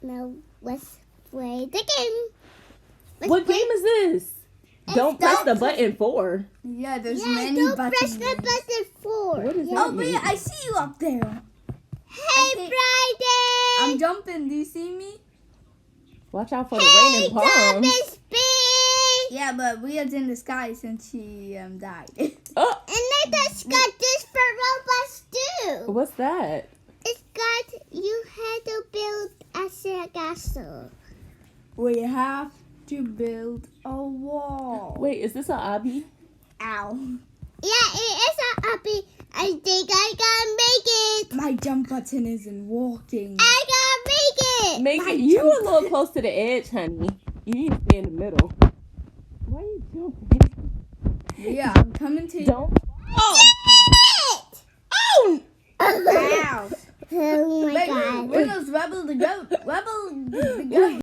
No, let's play the game. What game is this? Don't press the button 4. Yeah, there's Yeah, many don't buttons. press the button 4. What is Yeah. that Oh, mean? but I see you up there. Hey, Friday! I'm jumping. Do you see me? Watch out for the Hey, raining palms. Thomas B! Yeah, but we are in the sky since she died. Oh, And I just got this for Roblox too. what's that? It's got, you had to build a castle. We have to build a wall. Wait, is this an obby? Ow. Yeah, it is a uppy. I think I can make it. My jump button isn't working. I can make it. Make it. You a little close to the edge, honey. You need to stay in the middle. Why are you jumping? Yeah, I'm coming to you. Don't. Oh! It. Oh! Ow. Oh my Wait, god. where's Rebel the goat? Rebel the goat.